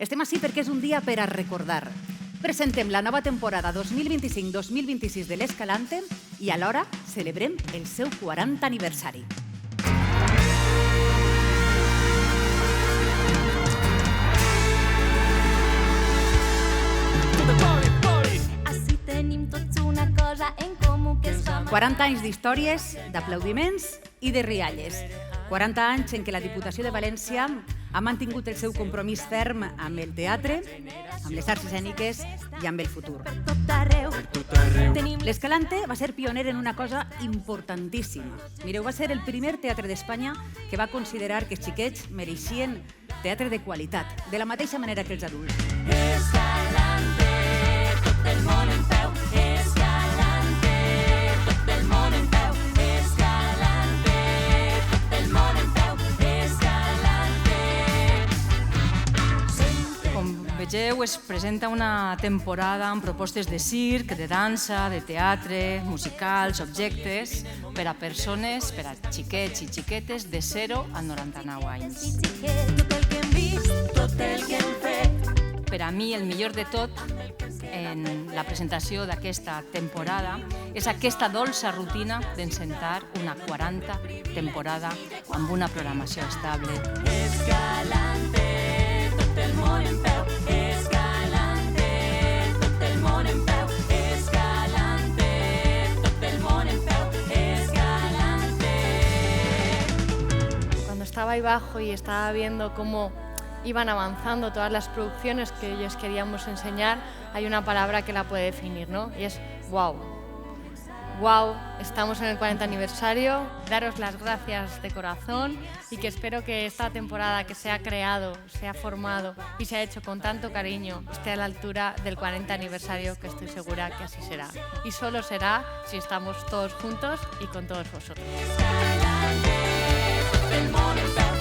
Estem ací perquè és un dia per a recordar. Presentem la nova temporada 2025-2026 de l'Escalante i alhora celebrem el seu 40 aniversari. Així tenim tots una cosa en comú que es fa 40 anys d'històries, d'aplaudiments i de rialles. 40 anys en què la Diputació de València ha mantingut el seu compromís ferm amb el teatre, amb les arts escèniques i amb el futur. tot arreu. L'Escalante va ser pioner en una cosa importantíssima. Mireu, va ser el primer teatre d'Espanya que va considerar que els xiquets mereixien teatre de qualitat, de la mateixa manera que els adults. Escalante, tot el món en peu. Escalante, tot el món en peu. Escalante, tot el món en peu. Escalante. Com vegeu, es presenta una temporada amb propostes de circ, de dansa, de teatre, musicals, objectes, per a persones, per a xiquets i xiquetes de 0 a 99 anys. Tot el que hem vist, tot el que hem fet. Per a mi, el millor de tot en la presentació d'aquesta temporada és aquesta dolça rutina d'encetar una 40 temporada amb una programació estable. Escalante, tot el món en peu. Escalante, tot el món en peu. Escalante, tot el món en peu. Escalante. Cuando estaba ahí abajo y estaba viendo cómo iban avanzando todas las producciones que ellos queríamos enseñar, hay una palabra que la puede definir, ¿no? Y es wow. Wow, estamos en el 40 aniversario. Daros las gracias de corazón y que espero que esta temporada que se ha creado, se ha formado y se ha hecho con tanto cariño esté a la altura del 40 aniversario, que estoy segura que así será. Y solo será si estamos todos juntos y con todos vosotros. Escalante, tot el món en peu.